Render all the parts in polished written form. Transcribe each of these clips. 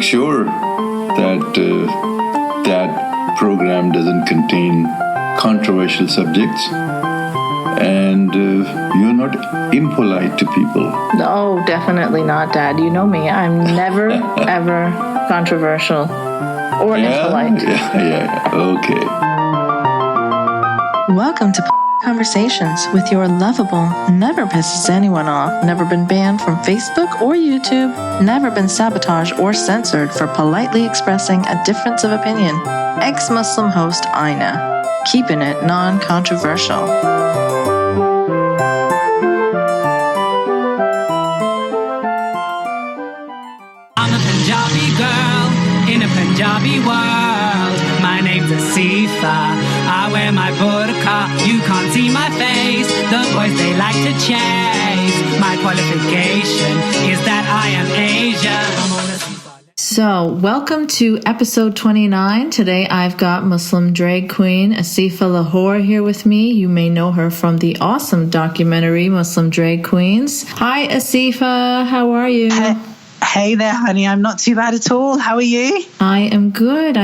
sure that that program doesn't contain controversial subjects, and you're not impolite to people. No, definitely not, Dad. You know me. I'm never, ever controversial or impolite. Yeah. Okay. Welcome to Conversations with your lovable, never pisses anyone off, never been banned from Facebook or YouTube, never been sabotaged or censored for politely expressing a difference of opinion. Ex-Muslim host Aina, keeping it non-controversial. I'm a Punjabi girl in a Punjabi world. My name's Asifa. I wear my burqa. You can't see my face. The boys, they like to chase. My qualification is that I am Asian. So, welcome to episode 29. Today I've got Muslim drag queen Asifa Lahore here with me. You may know her from the awesome documentary Muslim Drag Queens. Hi Asifa, how are you? Hey there, honey. I'm not too bad at all. How are you? I am good.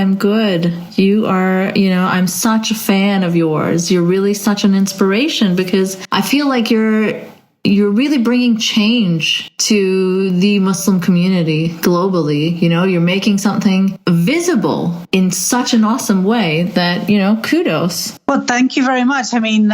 You are, I'm such a fan of yours. You're really such an inspiration because I feel like you're really bringing change to the Muslim community globally. You're making something visible in such an awesome way that, kudos. Well, thank you very much. I mean,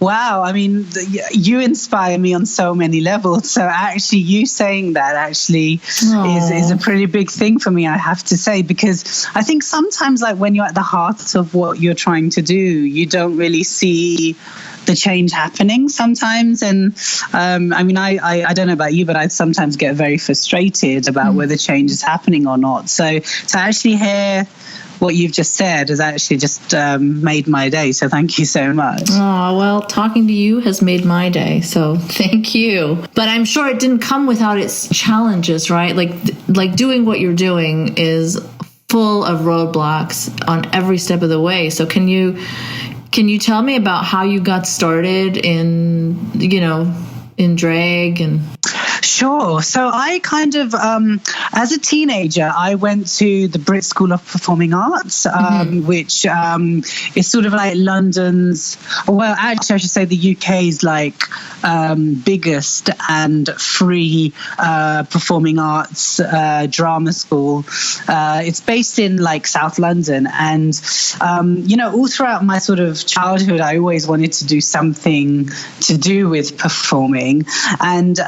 wow. I mean, you inspire me on so many levels. So actually you saying that actually is a pretty big thing for me, I have to say, because I think sometimes like when you're at the heart of what you're trying to do, you don't really see the change happening sometimes. And I mean, I don't know about you, but I sometimes get very frustrated about whether change is happening or not. So to actually hear what you've just said has actually just made my day. So thank you so much. Oh, well, talking to you has made my day. So thank you. But I'm sure it didn't come without its challenges, right? Like doing what you're doing is full of roadblocks on every step of the way. So can you tell me about how you got started in drag and... Sure. So I kind of, as a teenager, I went to the Brit School of Performing Arts, which is sort of like London's, well, actually, I should say the UK's like biggest and free performing arts drama school. It's based in like South London. And, all throughout my sort of childhood, I always wanted to do something to do with performing. And,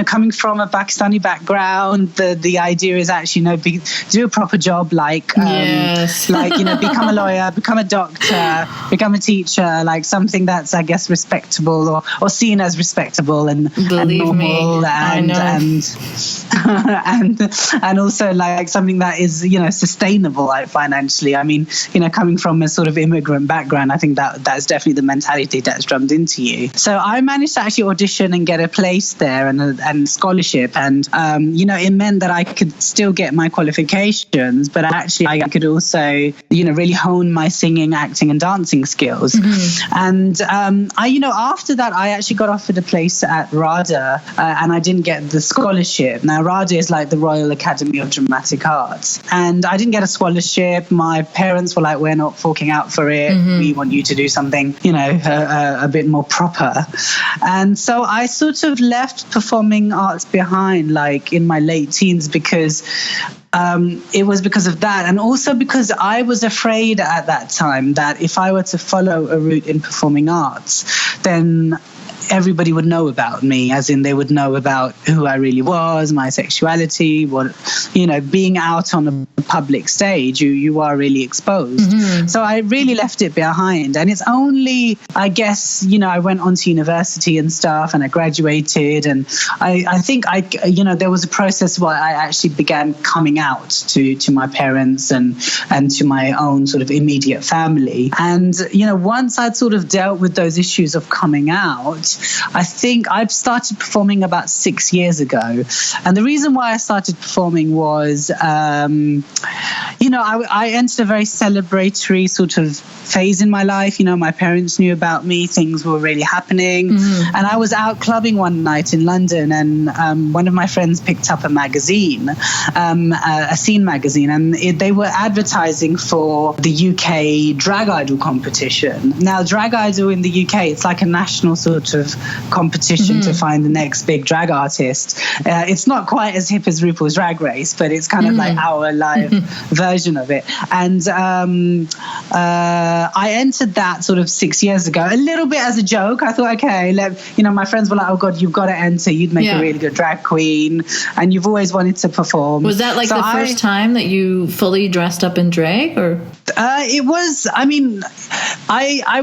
coming from a Pakistani background, the idea is actually, do a proper job, become a lawyer, become a doctor, become a teacher, like something that's, I guess, respectable or seen as respectable and normal and also like something that is, sustainable, like financially. I mean, coming from a sort of immigrant background, I think that's definitely the mentality that's drummed into you. So I managed to actually audition and get a place there and scholarship, and it meant that I could still get my qualifications, but actually I could also really hone my singing, acting and dancing skills. And after that I actually got offered a place at RADA, and I didn't get the scholarship. Now RADA is like the Royal Academy of Dramatic Arts, and I didn't get a scholarship. My parents were like, we're not forking out for it. We want you to do something a bit more proper. And so I sort of left performing arts behind like in my late teens because it was because of that, and also because I was afraid at that time that if I were to follow a route in performing arts, then everybody would know about me, as in they would know about who I really was, my sexuality, being out on a public stage, you are really exposed. So I really left it behind. And it's only, I guess, I went on to university and stuff and I graduated, and I think there was a process where I actually began coming out to my parents and to my own sort of immediate family. And, once I'd sort of dealt with those issues of coming out, I think I've started performing about 6 years ago. And the reason why I started performing was, I entered a very celebratory sort of phase in my life. My parents knew about me. Things were really happening. Mm-hmm. And I was out clubbing one night in London, and one of my friends picked up a magazine, a scene magazine, and they were advertising for the UK drag idol competition. Now, drag idol in the UK, it's like a national sort of competition to find the next big drag artist. It's not quite as hip as RuPaul's Drag Race, but it's kind of like our live version of it. And I entered that sort of 6 years ago, a little bit as a joke. I thought, okay, my friends were like, oh God, you've got to enter. You'd make a really good drag queen, and you've always wanted to perform. Was that like the first time that you fully dressed up in drag, or? It was. I mean, I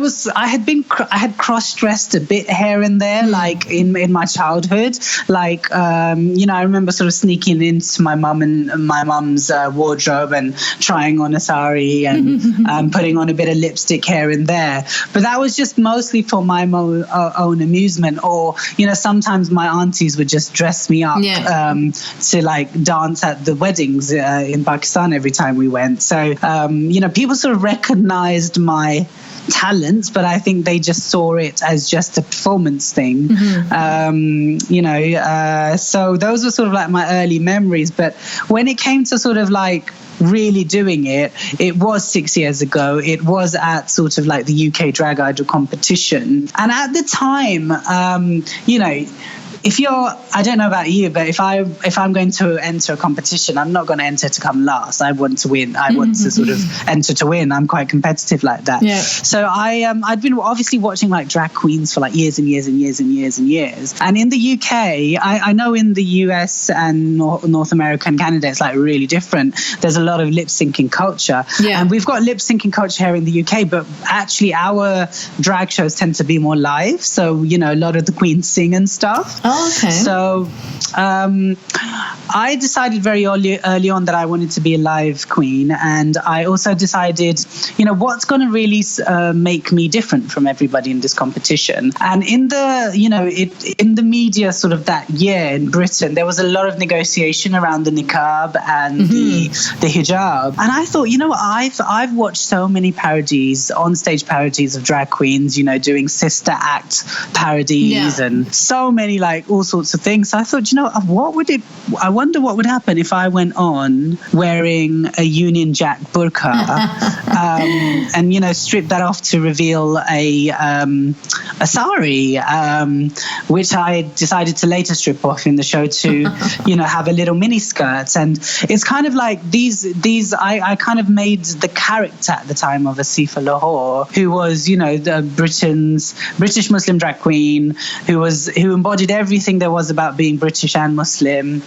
had cross-dressed a bit here and there, like in my childhood. Like, I remember sort of sneaking into my mum's wardrobe and trying on a sari and putting on a bit of lipstick here and there. But that was just mostly for my own amusement, or sometimes my aunties would just dress me up to like dance at the weddings in Pakistan every time we went. So people sort of recognized my talents, but I think they just saw it as just a performance thing. So those were sort of like my early memories. But when it came to sort of like really doing it was 6 years ago. It was at sort of like the UK Drag Idol competition. And at the time, if I don't know about you, but if I'm going to enter a competition, I'm not going to enter to come last. I want to win. I want to sort of enter to win. I'm quite competitive like that. Yeah. So I'd been obviously watching like drag queens for like years and years and years and years and years. And in the UK, I know in the US and North America and Canada, it's like really different. There's a lot of lip syncing culture. Yeah. And we've got lip syncing culture here in the UK, but actually our drag shows tend to be more live. So, a lot of the queens sing and stuff. Oh, okay. So I decided very early on that I wanted to be a live queen, and I also decided, what's going to really make me different from everybody in this competition. And in the media sort of that year in Britain, there was a lot of negotiation around the niqab and the hijab. And I thought, I've watched so many parodies, on-stage parodies of drag queens, doing sister act parodies and so many like all sorts of things. So I thought, I wonder what would happen if I went on wearing a Union Jack burqa and stripped that off to reveal a sari, which I decided to later strip off in the show to have a little mini skirt. And it's kind of like these I kind of made the character at the time of Asifa Lahore, who was the British Muslim drag queen, who embodied everything there was about being British and Muslim.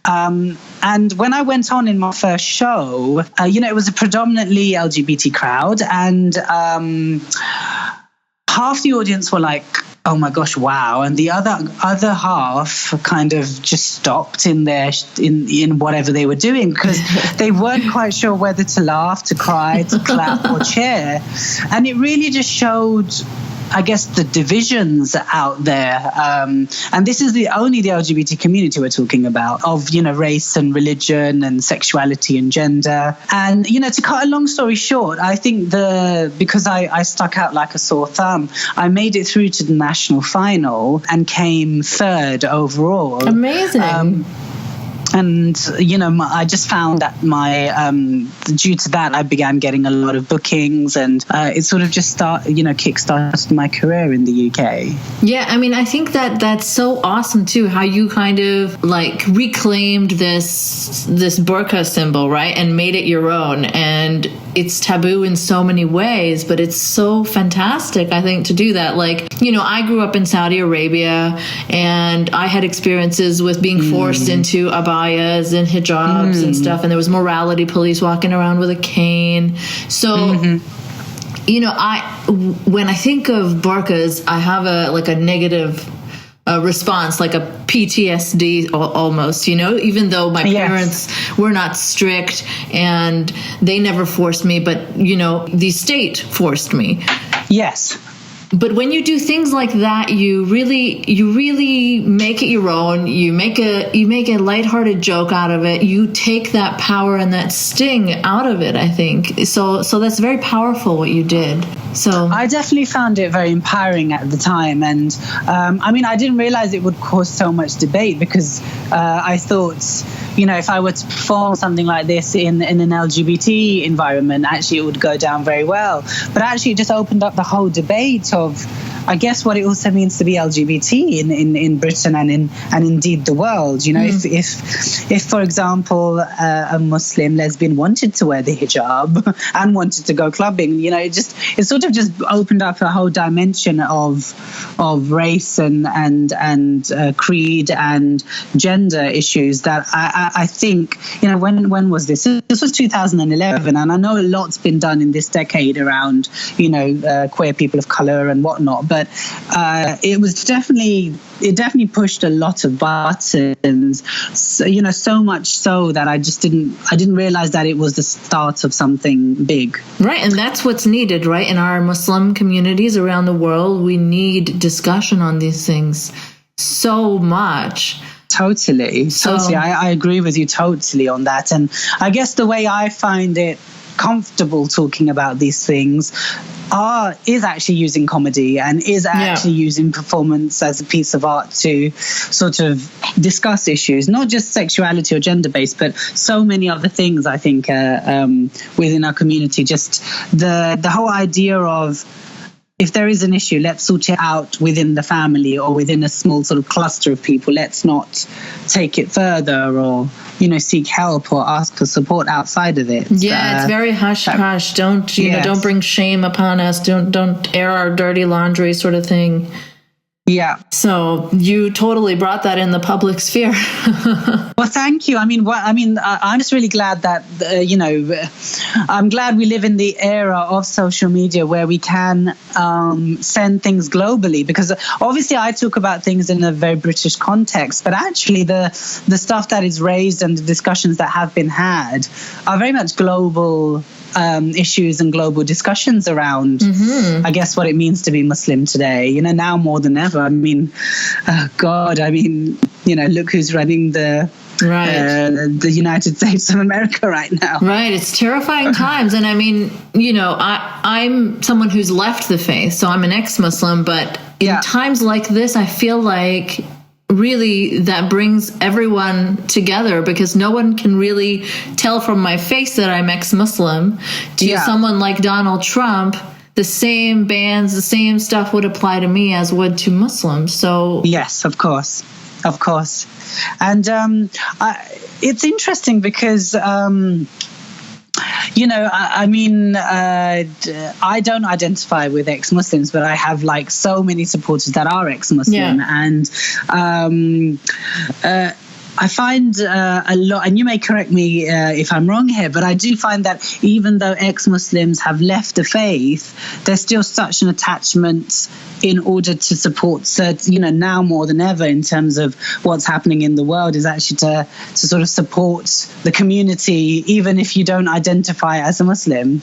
And when I went on in my first show, it was a predominantly LGBT crowd, and half the audience were like, oh my gosh, wow. And the other half kind of just stopped in whatever they were doing, because they weren't quite sure whether to laugh, to cry, to clap or cheer. And it really just showed, I guess, the divisions out there. And this is only the LGBT community we're talking about, of, race and religion and sexuality and gender. And, to cut a long story short, I think because I stuck out like a sore thumb, I made it through to the national final and came third overall. Amazing. And, I just found that due to that, I began getting a lot of bookings, and it sort of just kickstarted my career in the UK. Yeah, I mean, I think that's so awesome too, how you kind of like reclaimed this burqa symbol, right? And made it your own. And it's taboo in so many ways, but it's so fantastic, I think, to do that. Like, I grew up in Saudi Arabia, and I had experiences with being forced into abayas and hijabs and stuff, and there was morality police walking around with a cane. So when I think of burqas, I have a negative response, like a PTSD almost, even though my parents were not strict and they never forced me, but the state forced me. Yes. But when you do things like that, you really make it your own. You make a lighthearted joke out of it. You take that power and that sting out of it, I think. So that's very powerful what you did. So I definitely found it very empowering at the time. And I mean, I didn't realize it would cause so much debate, because I thought, if I were to perform something like this in an LGBT environment, actually it would go down very well. But actually it just opened up the whole debate of, I guess, what it also means to be LGBT in Britain and indeed the world. If for example, a Muslim lesbian wanted to wear the hijab and wanted to go clubbing, it sort of just opened up a whole dimension of race and creed and gender issues that I think, when was this? This was 2011, and I know a lot's been done in this decade around, queer people of color and whatnot, but it definitely pushed a lot of buttons, so much so that I didn't realize that it was the start of something big. Right, and that's what's needed, right? In our Muslim communities around the world, we need discussion on these things so much. Totally. I agree with you totally on that. And I guess the way I find it comfortable talking about these things is actually using comedy and is actually using performance as a piece of art to sort of discuss issues, not just sexuality or gender-based, but so many other things, I think, within our community. Just the whole idea of, if there is an issue, let's sort it out within the family or within a small sort of cluster of people. Let's not take it further or, seek help or ask for support outside of it. Yeah, it's very hush-hush. Don't bring shame upon us. Don't air our dirty laundry sort of thing. Yeah. So you totally brought that in the public sphere. Well, thank you. I'm just really glad that, I'm glad we live in the era of social media where we can send things globally, because obviously I talk about things in a very British context, but actually the stuff that is raised and the discussions that have been had are very much global issues and global discussions around, I guess, what it means to be Muslim today, now more than ever. Look who's running the United States of America right now. Right. It's terrifying times. And I'm someone who's left the faith, so I'm an ex-Muslim, but in times like this, I feel like really that brings everyone together, because no one can really tell from my face that I'm ex-Muslim. To someone like Donald Trump, the same bans, the same stuff would apply to me as would to Muslims. So yes, of course. And it's interesting because I don't identify with ex-Muslims, but I have so many supporters that are ex-Muslim, and I find a lot, and you may correct me if I'm wrong here, but I do find that even though ex-Muslims have left the faith, there's still such an attachment in order to support, now more than ever in terms of what's happening in the world, is actually to sort of support the community, even if you don't identify as a Muslim.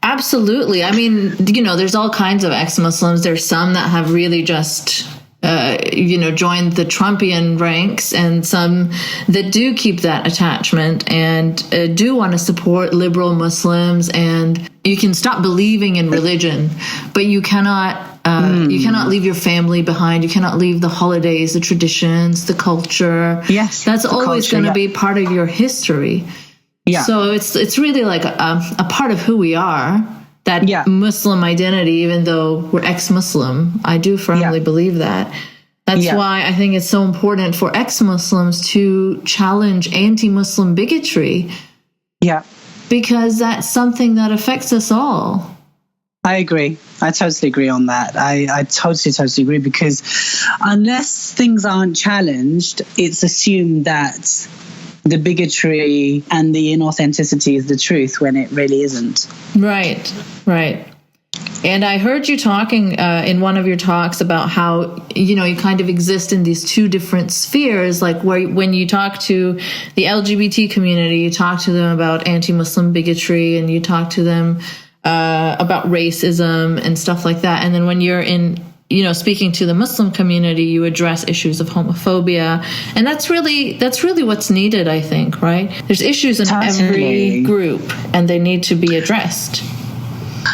Absolutely. There's all kinds of ex-Muslims. There's some that have really just joined the Trumpian ranks, and some that do keep that attachment and do want to support liberal Muslims. And you can stop believing in religion, but you cannot leave your family behind. You cannot leave the holidays, the traditions, the culture. Yes, that's always going to be part of your history. Yeah. So it's really like a part of who we are. That Muslim identity, even though we're ex-Muslim, I do firmly believe that. That's why I think it's so important for ex-Muslims to challenge anti-Muslim bigotry. Yeah. Because that's something that affects us all. I agree. I totally agree on that. I totally agree, because unless things aren't challenged, it's assumed that the bigotry and the inauthenticity is the truth when it really isn't. Right. And I heard you talking in one of your talks about how, you kind of exist in these two different spheres, like when you talk to the LGBT community, you talk to them about anti-Muslim bigotry, and you talk to them about racism and stuff like that. And then when you're in, speaking to the Muslim community, you address issues of homophobia. And that's really what's needed, I think, right? There's issues in every group and they need to be addressed.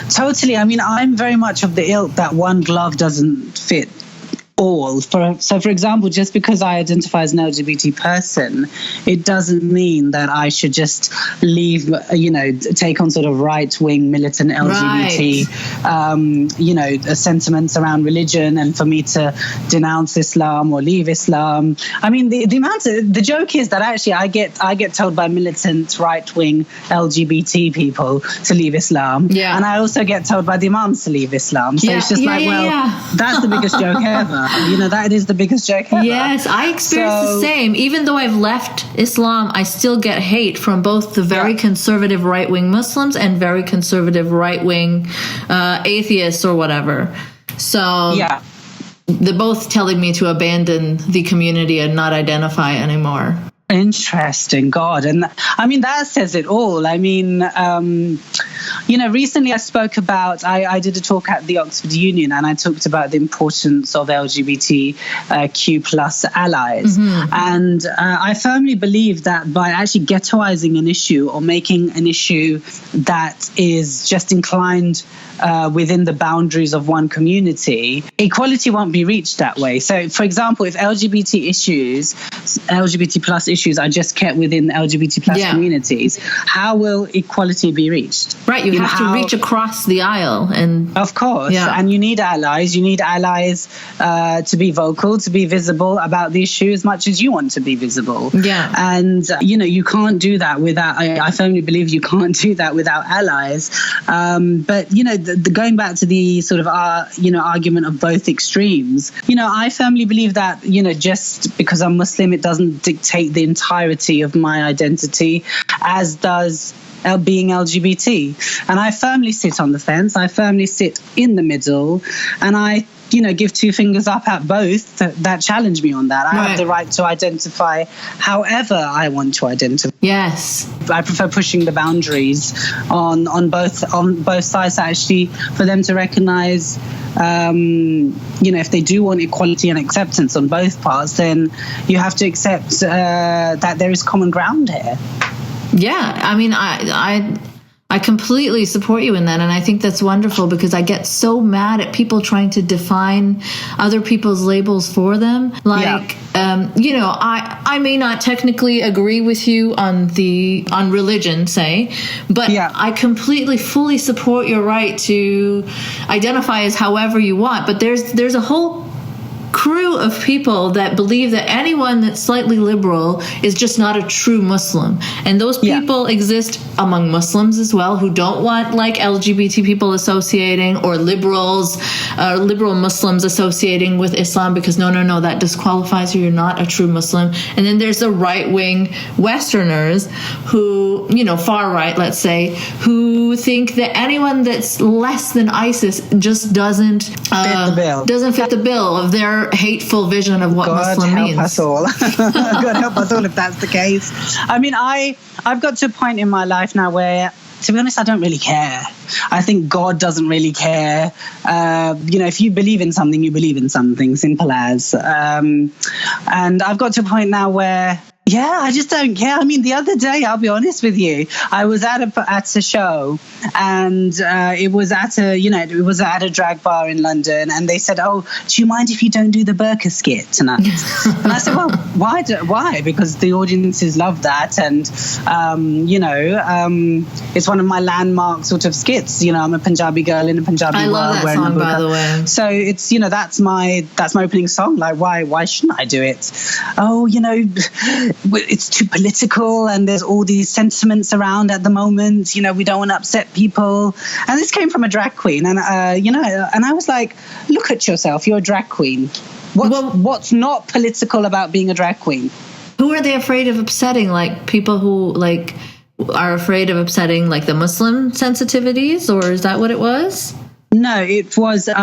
Totally. I mean, I'm very much of the ilk that one glove doesn't fit all. For example, just because I identify as an LGBT person, it doesn't mean that I should just leave, take on sort of right-wing militant LGBT, sentiments around religion, and for me to denounce Islam or leave Islam. I mean, the joke is that actually I get told by militant right-wing LGBT people to leave Islam, and I also get told by the imams to leave Islam. So it's just that's the biggest joke ever. That is the biggest joke ever. Yes, I experience the same. Even though I've left Islam, I still get hate from both the very conservative right-wing Muslims and very conservative right-wing atheists or whatever. So they're both telling me to abandon the community and not identify anymore. Interesting. God. And I mean, that says it all. I mean, recently I spoke about, I did a talk at the Oxford Union and I talked about the importance of LGBTQ plus allies. Mm-hmm. And I firmly believe that by actually ghettoizing an issue or making an issue that is just inclined within the boundaries of one community, equality won't be reached that way. So, for example, if LGBT plus issues are just kept within LGBT plus communities, how will equality be reached? Right, you have to reach across the aisle. And of course, and you need allies. You need allies to be vocal, to be visible about the issue as much as you want to be visible. Yeah. And, you can't do that without, I firmly believe you can't do that without allies. But, the going back to the sort of, argument of both extremes, I firmly believe that, just because I'm Muslim, it doesn't dictate the entirety of my identity, as does being LGBT. And I firmly sit on the fence. I firmly sit in the middle. And I give two fingers up at both that challenge me on that. I have the right to identify however I want to identify. Yes. I prefer pushing the boundaries on both sides, actually, for them to recognize, if they do want equality and acceptance on both parts, then you have to accept that there is common ground here. Yeah, I mean, I completely support you in that, and I think that's wonderful because I get so mad at people trying to define other people's labels for them. I may not technically agree with you on religion, say, but I completely, fully support your right to identify as however you want. But there's a whole crew of people that believe that anyone that's slightly liberal is just not a true Muslim. And those people exist among Muslims as well, who don't want LGBT people associating, or liberal Muslims associating with Islam, because no, that disqualifies you. You're not a true Muslim. And then there's the right-wing Westerners who, far right, let's say, who think that anyone that's less than ISIS just doesn't fit the bill of their hateful vision of what Muslim means. God help us all. God help us all if that's the case. I mean, I've got to a point in my life now where, to be honest, I don't really care. I think God doesn't really care. If you believe in something, you believe in something, simple as. And I've got to a point now where, I just don't care. I mean, the other day, I'll be honest with you, I was at a show, and it was at a drag bar in London, and they said, "Oh, do you mind if you don't do the burqa skit tonight?" And I said, "Well, why? Because the audiences love that, and it's one of my landmark sort of skits. I'm a Punjabi girl in a Punjabi world. I love that song, by the way. So it's that's my opening song. Like, why shouldn't I do it? Oh, it's too political and there's all these sentiments around at the moment. We don't want to upset people. And this came from a drag queen. And, and I was like, look at yourself. You're a drag queen. What's not political about being a drag queen? Who are they afraid of upsetting? Like people who are afraid of upsetting the Muslim sensitivities? Or is that what it was? No, it was, so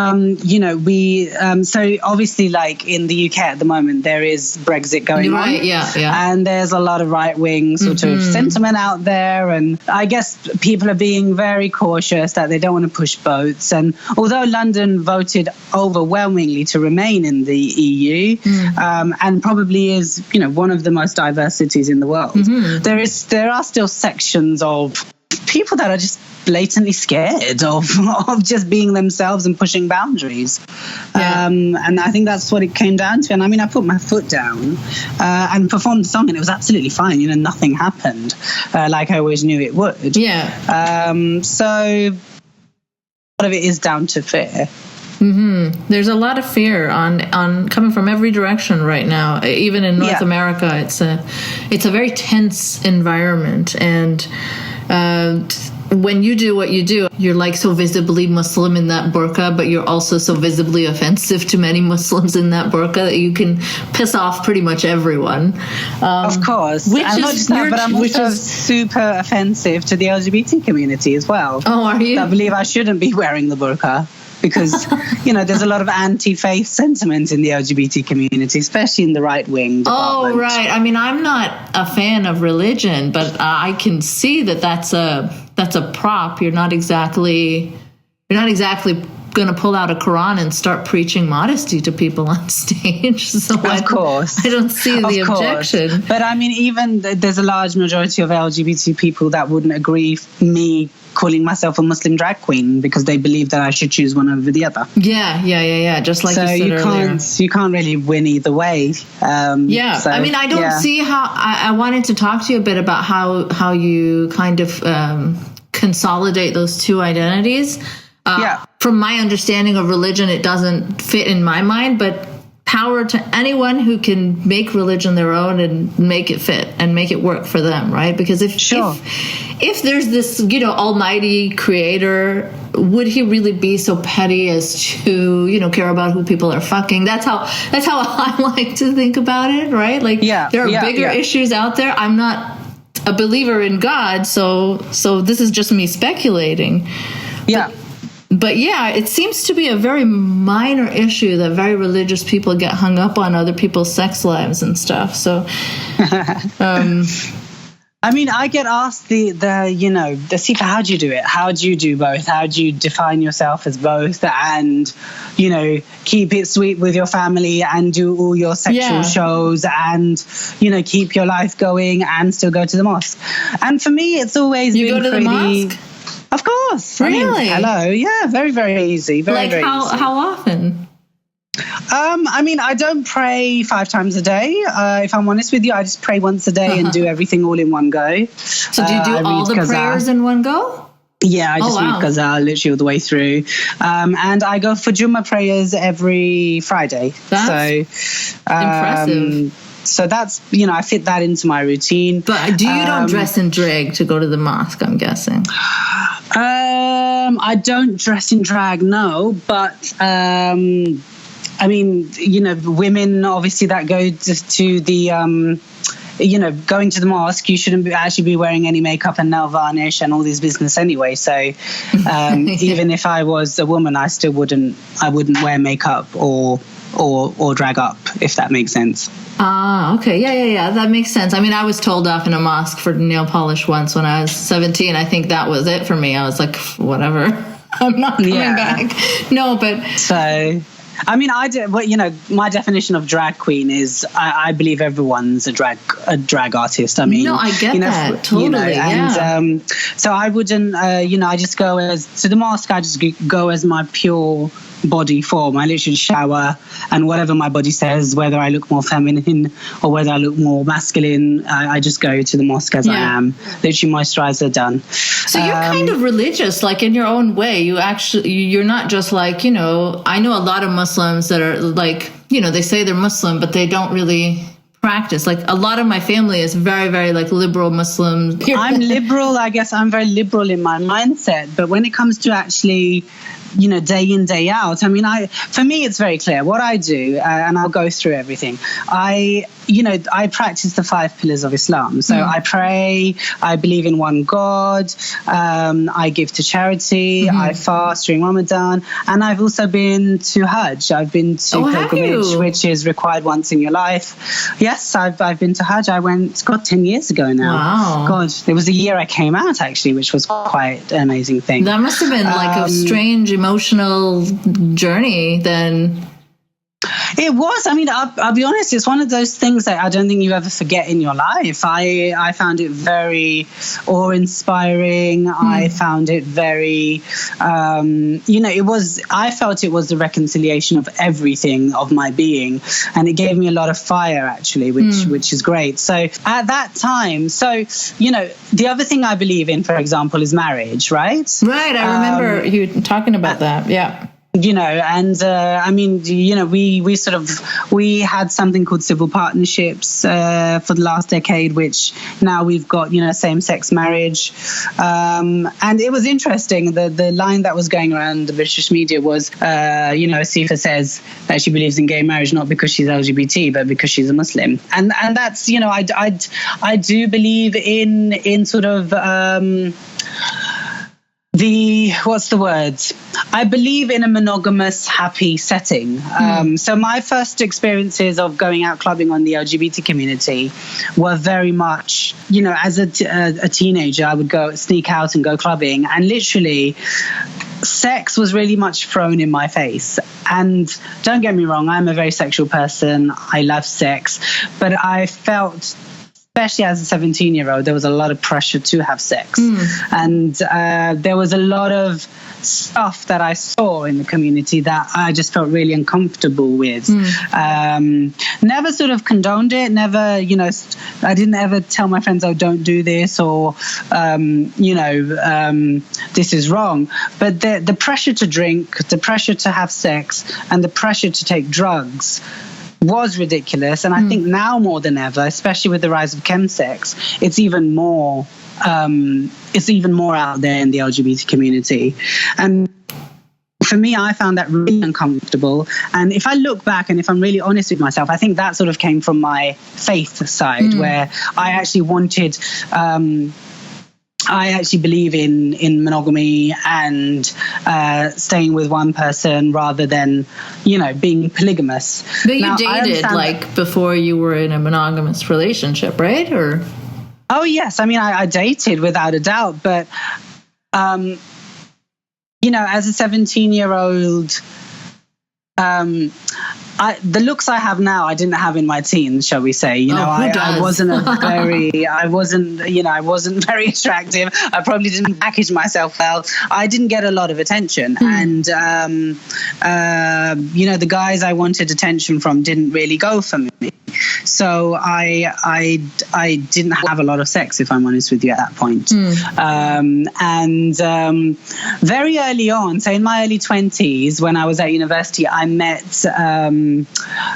obviously, like in the UK at the moment, there is Brexit going on. Right, yeah. And there's a lot of right-wing sort of sentiment out there. And I guess people are being very cautious that they don't want to push boats. And although London voted overwhelmingly to remain in the EU, and probably is, one of the most diverse cities in the world, there are still sections of people that are just blatantly scared of just being themselves and pushing boundaries. And I think that's what it came down to. And I mean, I put my foot down and performed the song, and it was absolutely fine. Nothing happened like I always knew it would. So a lot of it is down to fear. There's a lot of fear on coming from every direction right now. Even in North America, it's a very tense environment. And when you do what you do, you're like so visibly Muslim in that burqa, but you're also so visibly offensive to many Muslims in that burqa that you can piss off pretty much everyone. Of course. Which and is, not just that, but I'm also super offensive to the LGBT community as well. Oh, are you? I believe I shouldn't be wearing the burqa. Because, there's a lot of anti-faith sentiment in the LGBT community, especially in the right-wing department. Oh, right. I mean, I'm not a fan of religion, but I can see that that's a prop. You're not exactly going to pull out a Quran and start preaching modesty to people on stage. So of course. I don't see the objection. But I mean, even there's a large majority of LGBT people that wouldn't agree me calling myself a Muslim drag queen because they believe that I should choose one over the other. Yeah. Just like so you said earlier. You can't really win either way. I mean, I don't see how. I wanted to talk to you a bit about how you kind of consolidate those two identities. From my understanding of religion, it doesn't fit in my mind, but power to anyone who can make religion their own and make it fit and make it work for them, right? Because if there's this, almighty creator, would he really be so petty as to, care about who people are fucking? That's how I like to think about it, right? Like, there are bigger issues out there. I'm not a believer in God, so this is just me speculating. But it seems to be a very minor issue that very religious people get hung up on other people's sex lives and stuff. So, I mean, I get asked the Asifa, how do you do it? How do you do both? How do you define yourself as both and, keep it sweet with your family and do all your sexual shows and, keep your life going and still go to the mosque? And for me, it's always been pretty... the mosque? Of course. Really? I mean, hello. Yeah, very, very easy. Very, very easy. How often? I mean, I don't pray 5 times a day. If I'm honest with you, I just pray once a day and do everything all in one go. So do you do all the prayers in one go? Yeah, I just read Ghazal literally all the way through. And I go for Jummah prayers every Friday. That's impressive. So that's, I fit that into my routine. But you don't dress in drag to go to the mosque, I'm guessing? I don't dress in drag, no. But, I mean, women, obviously, that go to the... going to the mosque, you shouldn't actually be wearing any makeup and nail varnish and all this business anyway. So even if I was a woman, I wouldn't wear makeup or drag up, if that makes sense. Okay. Yeah. That makes sense. I mean, I was told off in a mosque for nail polish once when I was 17. I think that was it for me. I was like, whatever. I'm not coming back. No, but... So... I mean, my definition of drag queen is I believe everyone's a drag artist. I mean, no, I get that totally. And so I wouldn't, I just go to the mosque. I just go as my pure body form. I literally shower, and whatever my body says, whether I look more feminine or whether I look more masculine, I just go to the mosque as I am. Literally moisturizer, done. So you're kind of religious, like in your own way. You're not just like, I know a lot of Muslims that are like, they say they're Muslim, but they don't really practice. Like a lot of my family is very, very like liberal Muslim. I'm liberal. I guess I'm very liberal in my mindset. But when it comes to actually, day in, day out, I mean, for me, it's very clear what I do, and I'll go through everything. I I practice the 5 pillars of Islam. So I pray, I believe in one God, I give to charity, I fast during Ramadan, and I've also been to Hajj. I've been to pilgrimage, which is required once in your life. Yes, I've been to Hajj. I went, 10 years ago now. Wow. God, it was the year I came out, actually, which was quite an amazing thing. That must have been like a strange emotional journey then. It was. I mean, I'll be honest, it's one of those things that I don't think you ever forget in your life. I found it very awe-inspiring. I found it very, I felt it was the reconciliation of everything of my being. And it gave me a lot of fire, actually, which is great. So at that time, the other thing I believe in, for example, is marriage, right? Right. I remember you talking about that. Yeah. We had something called civil partnerships for the last decade, which now we've got, same-sex marriage. And it was interesting. The line that was going around the British media was, Asifa says that she believes in gay marriage not because she's LGBT, but because she's a Muslim. And that's, I do believe in sort of... what's the word? I believe in a monogamous, happy setting. So my first experiences of going out clubbing on the LGBT community were very much, as a teenager, I would sneak out and go clubbing, and literally sex was really much thrown in my face. And don't get me wrong, I'm a very sexual person. I love sex, but I felt, especially as a 17-year-old, there was a lot of pressure to have sex. And there was a lot of stuff that I saw in the community that I just felt really uncomfortable with. Never sort of condoned it, never, I didn't ever tell my friends, oh, don't do this, or, this is wrong. But the pressure to drink, the pressure to have sex, and the pressure to take drugs was ridiculous. And I think now more than ever, especially with the rise of chemsex, it's even more out there in the LGBT community. And for me, I found that really uncomfortable. And if I look back and if I'm really honest with myself, I think that sort of came from my faith side, where I actually wanted... I actually believe in monogamy and staying with one person rather than, being polygamous. But you dated before you were in a monogamous relationship, right? Or? Oh, yes. I mean, I dated without a doubt. But, as a 17-year-old, the looks I have now, I didn't have in my teens, shall we say. I wasn't very attractive. I probably didn't package myself well. I didn't get a lot of attention. And, the guys I wanted attention from didn't really go for me. So I didn't have a lot of sex, if I'm honest with you, at that point. Very early on, so in my early 20s, when I was at university, I met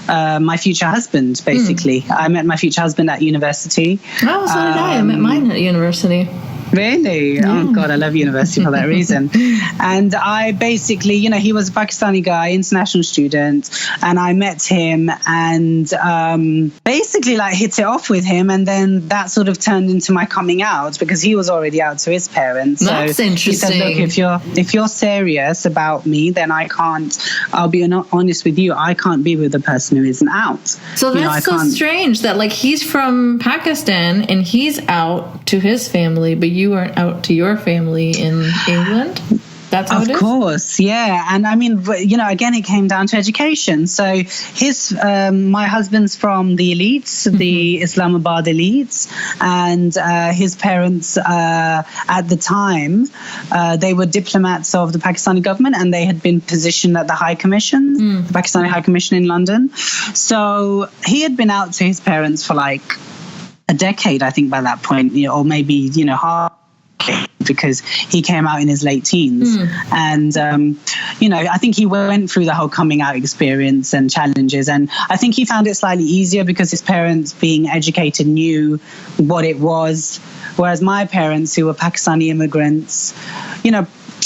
my future husband, basically. I met my future husband at university. Oh, so did I. I met mine at university. Really? Yeah. Oh, God, I love university for that reason. And I basically, he was a Pakistani guy, international student, and I met him and basically hit it off with him. And then that sort of turned into my coming out because he was already out to his parents. That's so interesting. He said, look, if you're serious about me, then I'll be honest with you, I can't be with a person who isn't out. So that's so strange that he's from Pakistan and he's out to his family, but you aren't out to your family in England? That's how it is? Of course, yeah. And I mean, again, it came down to education. So my husband's from the elites, the Islamabad elites, and his parents at the time, they were diplomats of the Pakistani government, and they had been positioned at the High Commission, the Pakistani High Commission in London. So he had been out to his parents for a decade, I think, by that point, or maybe, half, because he came out in his late teens. And, I think he went through the whole coming out experience and challenges. And I think he found it slightly easier because his parents, being educated, knew what it was. Whereas my parents, who were Pakistani immigrants,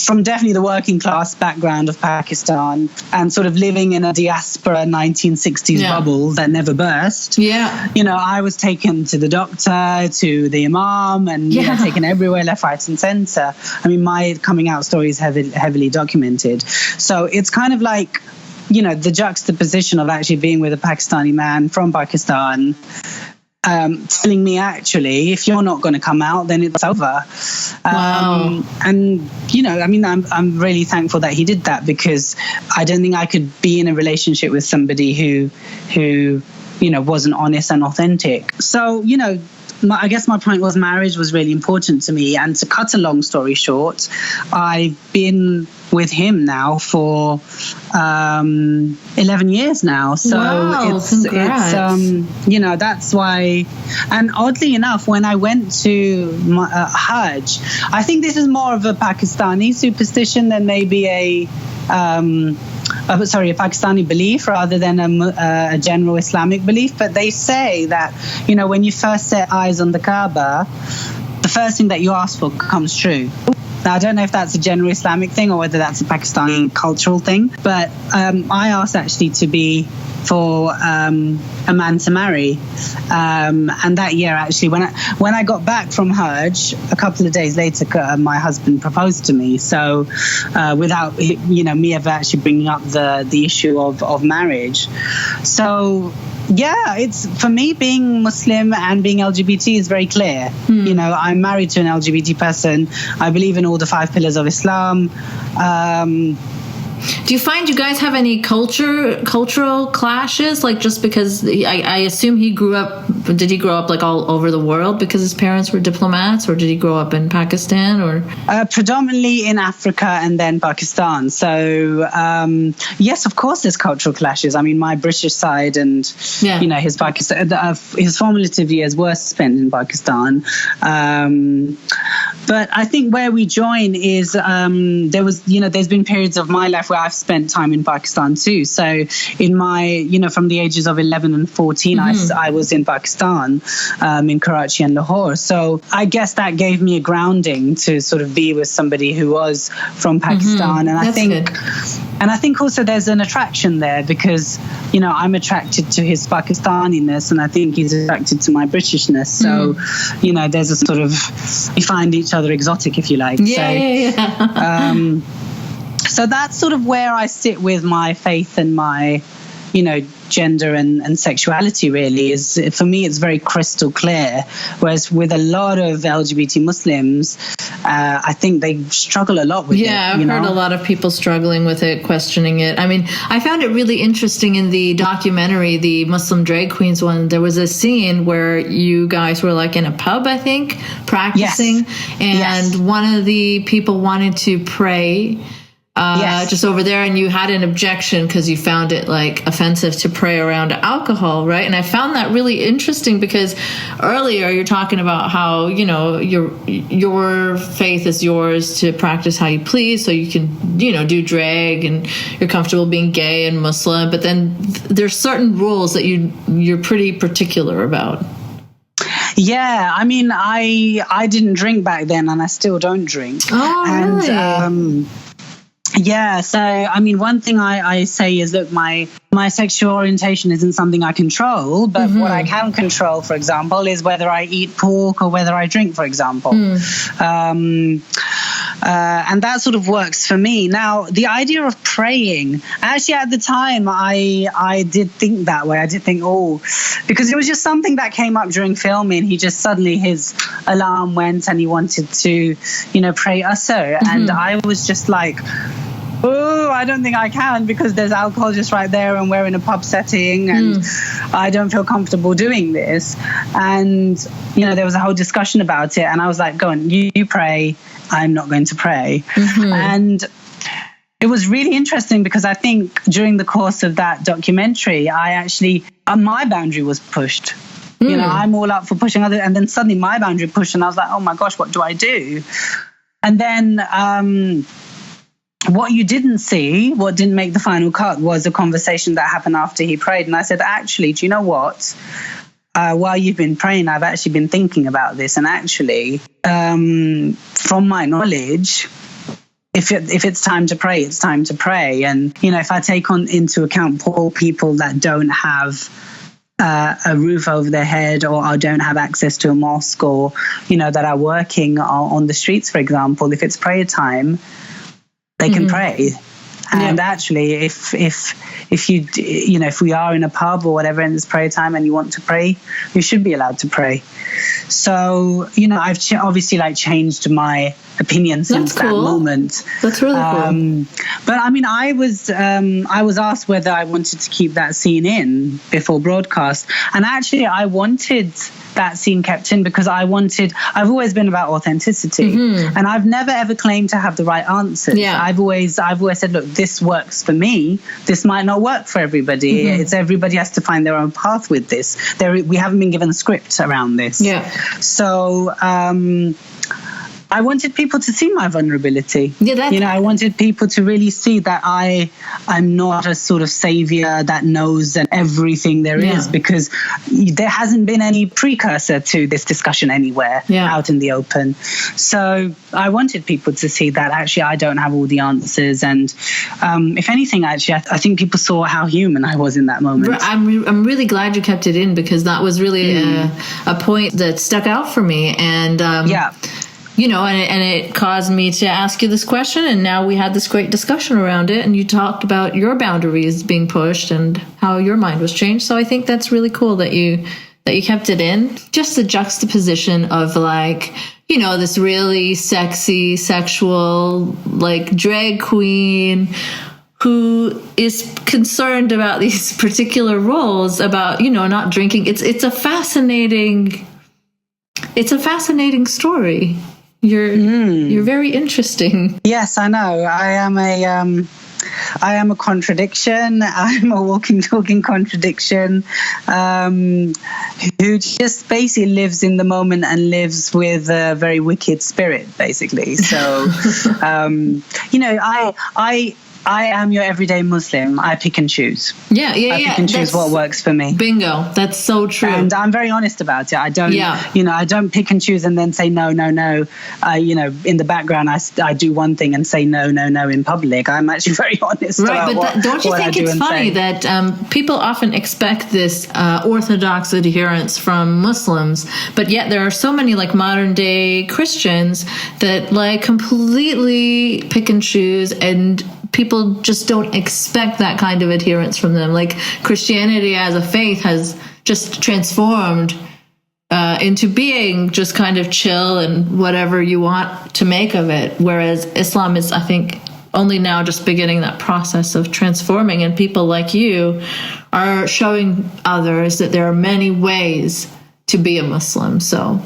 from definitely the working class background of Pakistan and sort of living in a diaspora 1960s bubble that never burst. Yeah. You know, I was taken to the doctor, to the imam, and you know, taken everywhere, left, right, and center. I mean, my coming out story is heavily documented. So it's kind of like, you know, the juxtaposition of actually being with a Pakistani man from Pakistan, telling me, actually, if you're not going to come out, then it's over. Wow. And, you know, I mean, I'm really thankful that he did that, because I don't think I could be in a relationship with somebody who, you know, wasn't honest and authentic. So, you know, I guess my point was marriage was really important to me. And to cut a long story short, I've been with him now for 11 years now. So it's you know, that's why. And oddly enough, when I went to Hajj, I think this is more of a Pakistani superstition than maybe a Pakistani belief rather than a general Islamic belief. But they say that, you know, when you first set eyes on the Kaaba, the first thing that you ask for comes true. Now, I don't know if that's a general Islamic thing or whether that's a Pakistani cultural thing, but I asked actually to be for a man to marry. And that year, actually, when I got back from Hajj, a couple of days later, my husband proposed to me. So without, you know, me ever actually bringing up the issue of marriage. So yeah, it's, for me, being Muslim and being LGBT is very clear. You know, I'm married to an LGBT person. I believe in all the 5 pillars of Islam. Do you find you guys have any cultural clashes? Like, just because I assume did he grow up like all over the world because his parents were diplomats, or did he grow up in Pakistan, or? Predominantly in Africa and then Pakistan. So, yes, of course there's cultural clashes. I mean, my British side and, you know, his formative years were spent in Pakistan. But I think where we join is there's been periods of my life where I've spent time in Pakistan too. So in my, you know, from the ages of 11 and 14, I was in Pakistan, in Karachi and Lahore. So I guess that gave me a grounding to sort of be with somebody who was from Pakistan. And I think also there's an attraction there, because, you know, I'm attracted to his Pakistaniness and I think he's attracted to my Britishness. So, you know, there's a sort of, we find each other exotic, if you like. So that's sort of where I sit with my faith and my, you know, gender and sexuality, really. Is, for me, it's very crystal clear. Whereas with a lot of LGBT Muslims, I think they struggle a lot with it. Yeah, I've heard a lot of people struggling with it, questioning it. I mean, I found it really interesting in the documentary, the Muslim Drag Queens one. There was a scene where you guys were like in a pub, I think, practicing. And one of the people wanted to pray just over there, and you had an objection because you found it like offensive to pray around alcohol, right? And I found that really interesting, because earlier you're talking about how, you know, your faith is yours to practice how you please, so you can, you know, do drag and you're comfortable being gay and Muslim, but then there's certain rules that you're pretty particular about. Yeah, I mean, I didn't drink back then, and I still don't drink. Oh, really? And yeah, so I mean, one thing I say is, look, my sexual orientation isn't something I control, but what I can control, for example, is whether I eat pork or whether I drink, for example. And that sort of works for me. Now, the idea of praying, actually at the time, I did think that way. I did think, because it was just something that came up during filming. He just suddenly, his alarm went and he wanted to, you know, pray Asr. And I was just like, I don't think I can, because there's alcohol just right there and we're in a pub setting and I don't feel comfortable doing this. And, you know, there was a whole discussion about it. And I was like, go on, you pray. I'm not going to pray. And it was really interesting, because I think during the course of that documentary, I actually, my boundary was pushed. You know, I'm all up for pushing others. And then suddenly my boundary pushed and I was like, oh my gosh, what do I do? And then what you didn't see, what didn't make the final cut, was a conversation that happened after he prayed. And I said, actually, do you know what? While you've been praying, I've actually been thinking about this. And actually, from my knowledge, if it's time to pray, it's time to pray. And, if I take into account poor people that don't have a roof over their head or don't have access to a mosque, or, that are working on the streets, for example, if it's prayer time, they can pray. And actually, if you, if we are in a pub or whatever and it's prayer time and you want to pray, you should be allowed to pray. So, I've obviously changed my opinion since that moment. That's really cool. But I mean, I was asked whether I wanted to keep that scene in before broadcast, and actually I wanted that scene kept in because I've always been about authenticity, and I've never ever claimed to have the right answers. I've always said, look, this works for me, this might not work for everybody. It's everybody has to find their own path with this. We haven't been given a script around this. So I wanted people to see my vulnerability. I wanted people to really see that I'm not a sort of savior that knows everything there is, because there hasn't been any precursor to this discussion anywhere out in the open. So I wanted people to see that actually I don't have all the answers. And if anything, actually, I think people saw how human I was in that moment. I'm really glad you kept it in, because that was really a point that stuck out for me. And and it caused me to ask you this question, and now we had this great discussion around it, and you talked about your boundaries being pushed and how your mind was changed. So I think that's really cool that you kept it in. Just the juxtaposition of this really sexy, sexual, drag queen who is concerned about these particular roles, about, not drinking. It's a fascinating story. You're very interesting. Yes, I know. I am a contradiction. I'm a walking, talking contradiction, who just basically lives in the moment and lives with a very wicked spirit, basically. So, I am your everyday Muslim. I pick and choose. I pick and choose what works for me. Bingo. That's so true. And I'm very honest about it. I don't, I don't pick and choose and then say no. In the background, I do one thing and say no in public. I'm actually very honest about don't you think it's funny that people often expect this orthodox adherence from Muslims, but yet there are so many modern day Christians that completely pick and choose, and people just don't expect that kind of adherence from them. Christianity as a faith has just transformed into being just kind of chill and whatever you want to make of it. Whereas Islam is, I think, only now just beginning that process of transforming. And people like you are showing others that there are many ways to be a Muslim. So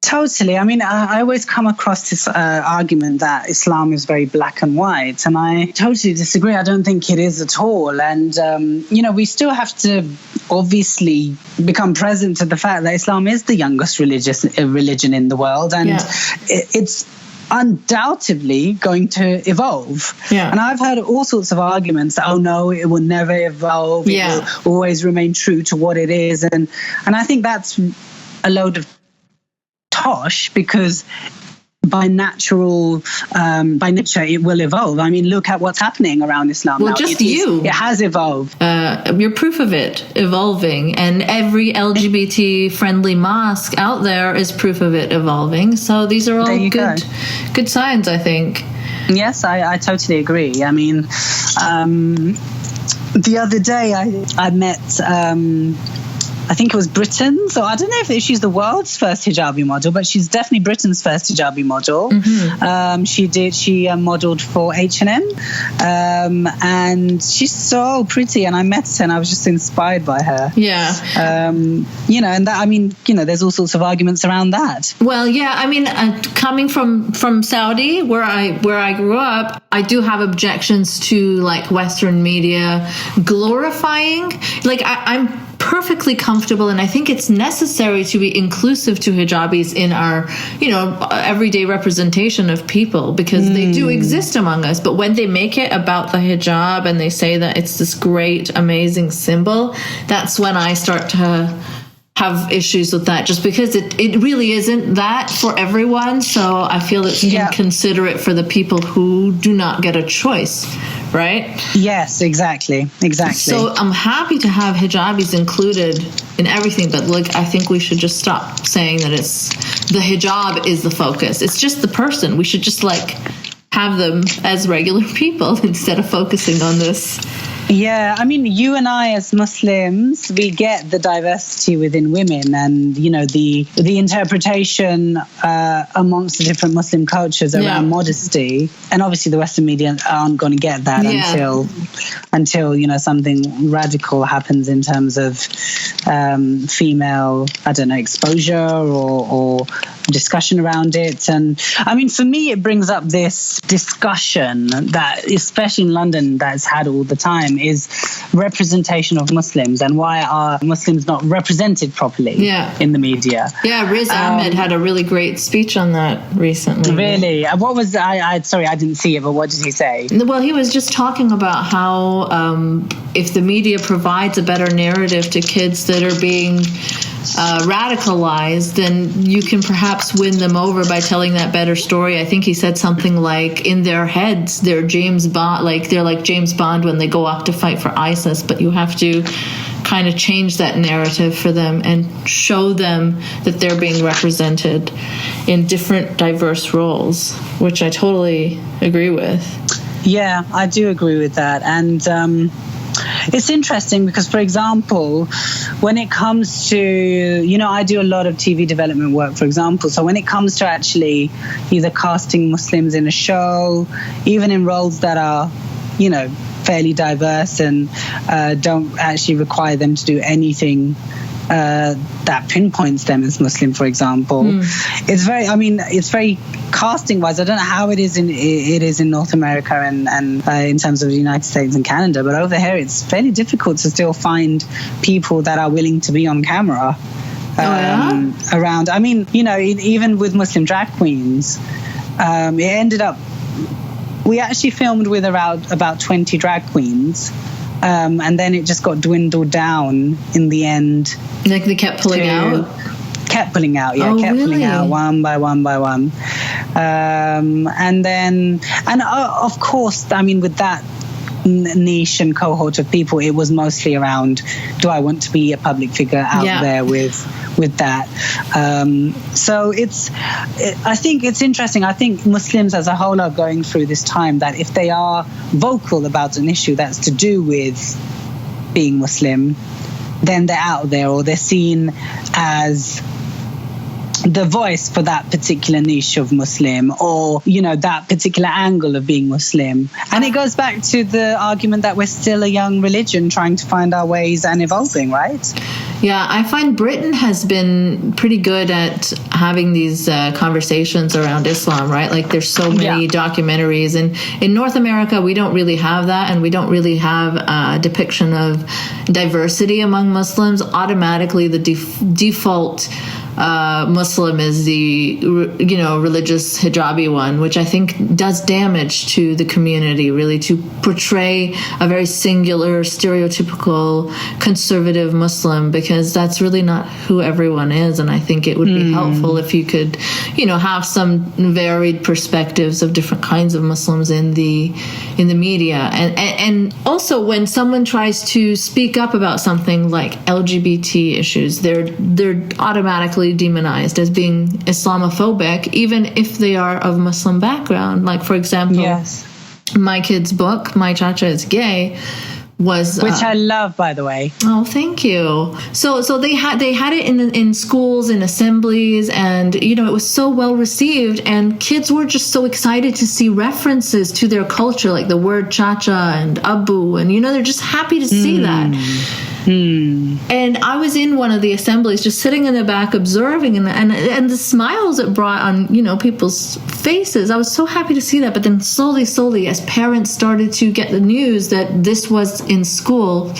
totally. I mean, I always come across this argument that Islam is very black and white, and I totally disagree. I don't think it is at all. And, we still have to obviously become present to the fact that Islam is the youngest religion in the world, and it's undoubtedly going to evolve. And I've heard all sorts of arguments that, oh no, it will never evolve. It will always remain true to what it is. And I think that's a load of tosh, because by nature it will evolve. I mean, look at what's happening around Islam now. It has evolved. You're proof of it evolving, and every LGBT friendly mosque out there is proof of it evolving. So these are all good signs, I think. Yes, I totally agree. I mean, the other day I met I think it was Britain. So I don't know if she's the world's first hijabi model, but she's definitely Britain's first hijabi model. She modeled for H&M, and she's so pretty. And I met her, and I was just inspired by her. And that, I mean, there's all sorts of arguments around that. Well, I mean, coming from Saudi, where I grew up, I do have objections to Western media glorifying. I'm perfectly comfortable, and I think it's necessary to be inclusive to hijabis in our, everyday representation of people, because they do exist among us. But when they make it about the hijab and they say that it's this great, amazing symbol, that's when I start to have issues with that, just because it really isn't that for everyone. So I feel it's inconsiderate for the people who do not get a choice, right? Yes, exactly. So I'm happy to have hijabis included in everything, but like, I think we should just stop saying that it's the hijab is the focus. It's just the person. We should just like have them as regular people instead of focusing on this. Yeah, I mean, you and I as Muslims, we get the diversity within women, and you know the interpretation amongst the different Muslim cultures around modesty, and obviously the Western media aren't going to get that until you know something radical happens in terms of female, I don't know, exposure or discussion around it. And I mean, for me, it brings up this discussion that, especially in London, that's had all the time, is representation of Muslims and why are Muslims not represented properly in the media. Yeah, Riz Ahmed had a really great speech on that recently. Really? What was sorry, I didn't see it, but what did he say? Well, he was just talking about how if the media provides a better narrative to kids that are being radicalized, then you can perhaps win them over by telling that better story. I think he said something like, in their heads, they're James Bond, like they're like James Bond when they go off to fight for ISIS, but you have to kind of change that narrative for them and show them that they're being represented in different diverse roles, which I totally agree with. Yeah, I do agree with that. And it's interesting because, for example, when it comes to, you know, I do a lot of TV development work, for example. So when it comes to actually either casting Muslims in a show, even in roles that are, you know, fairly diverse and don't actually require them to do anything that pinpoints them as Muslim, for example. It's very casting wise. I don't know how it is in North America and in terms of the United States and Canada, but over here it's fairly difficult to still find people that are willing to be on camera around. I mean, you know, even with Muslim drag queens, it ended up, we actually filmed with about 20 drag queens. And then it just got dwindled down in the end. Like they kept pulling out? Kept pulling out, pulling out one by one by one. And of course, I mean, with that niche and cohort of people, it was mostly around, do I want to be a public figure out there with that? So I think it's interesting. I think Muslims as a whole are going through this time that if they are vocal about an issue that's to do with being Muslim, then they're out there, or they're seen as the voice for that particular niche of Muslim, or, you know, that particular angle of being Muslim. And it goes back to the argument that we're still a young religion trying to find our ways and evolving, right? Yeah, I find Britain has been pretty good at having these conversations around Islam, right? Like there's so many documentaries, and in North America, we don't really have that, and we don't really have a depiction of diversity among Muslims. Automatically, the default Muslim is the, you know, religious hijabi one, which I think does damage to the community, really, to portray a very singular, stereotypical conservative Muslim, because that's really not who everyone is. And I think it would be helpful if you could, you know, have some varied perspectives of different kinds of Muslims in the media. And also when someone tries to speak up about something like LGBT issues, they're automatically demonized as being Islamophobic, even if they are of Muslim background. Like, for example, my kid's book, My Chacha is Gay, was which I love, by the way. Oh, thank you. So they had it in schools, in assemblies, and you know, it was so well received, and kids were just so excited to see references to their culture, like the word Chacha and Abu, and you know, they're just happy to see that. And I was in one of the assemblies, just sitting in the back observing, and the smiles it brought on, you know, people's faces. I was so happy to see that. But then slowly, as parents started to get the news that this was in school,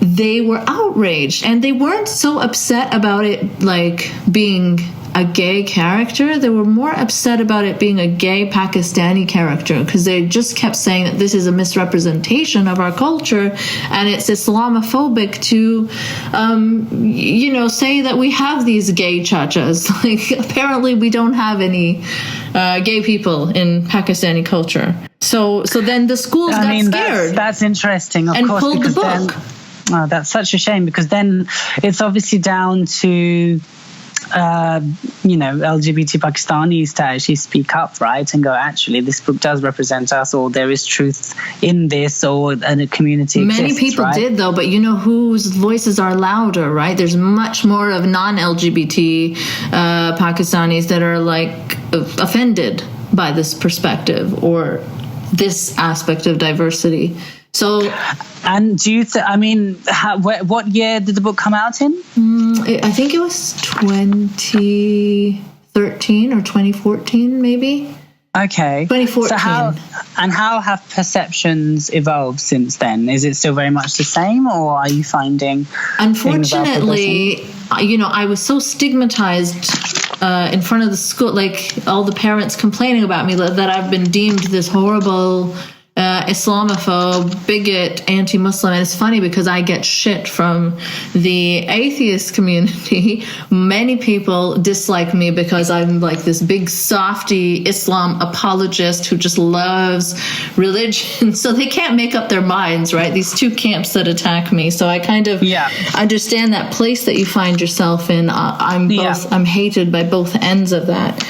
they were outraged, and they weren't so upset about it like being a gay character. They were more upset about it being a gay Pakistani character because they just kept saying that this is a misrepresentation of our culture and it's Islamophobic to, say that we have these gay chachas. Like, apparently we don't have any gay people in Pakistani culture. So then the schools got scared. That's interesting, and course, pulled the book. That's such a shame, because then it's obviously down to LGBT Pakistanis to actually speak up, right, and go, actually, this book does represent us, or there is truth in this, or a community exists. Many people did, though, but you know whose voices are louder, right? There's much more of non-LGBT Pakistanis that are like offended by this perspective or this aspect of diversity. So, and do you? What year did the book come out in? I think it was 2013 or 2014, maybe. Okay. 2014. So how have perceptions evolved since then? Is it still very much the same, or are you finding? Unfortunately, I was so stigmatized in front of the school, like all the parents complaining about me, that I've been deemed this horrible Islamophobe, bigot, anti-Muslim. And it's funny because I get shit from the atheist community. Many people dislike me because I'm like this big softy Islam apologist who just loves religion. So they can't make up their minds, right? These two camps that attack me. So I kind of understand that place that you find yourself in. I'm hated by both ends of that.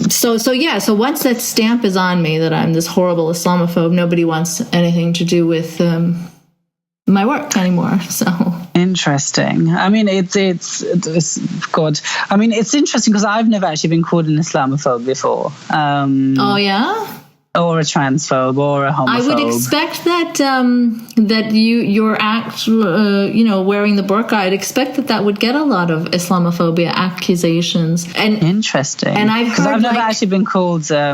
So once that stamp is on me that I'm this horrible Islamophobe, nobody wants anything to do with my work anymore. So interesting. I mean, it's good. I mean, it's interesting because I've never actually been called an Islamophobe before. Oh yeah. Or a transphobe or a homophobe. I would expect that your act, wearing the burqa, I'd expect that would get a lot of Islamophobia accusations. And interesting. And I've heard, I've never actually been called a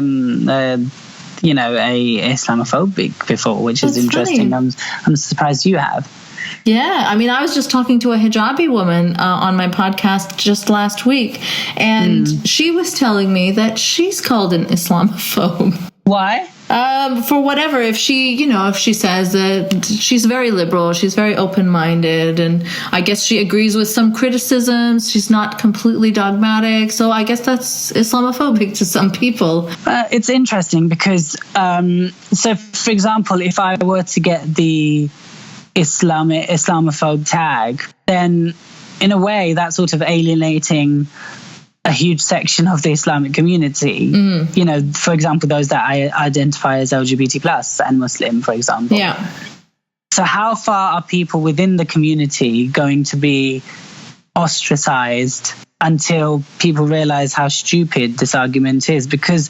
Islamophobic before, which is interesting. Funny. I'm surprised you have. Yeah, I mean, I was just talking to a hijabi woman on my podcast just last week, and she was telling me that she's called an Islamophobe. Why? For whatever. If she says that she's very liberal, she's very open-minded, and I guess she agrees with some criticisms. She's not completely dogmatic. So I guess that's Islamophobic to some people. It's interesting because, so for example, if I were to get the Islamophobe tag, then in a way that's sort of alienating a huge section of the Islamic community. For example, those that I identify as LGBT plus and Muslim, for example. Yeah. So how far are people within the community going to be ostracized until people realize how stupid this argument is? Because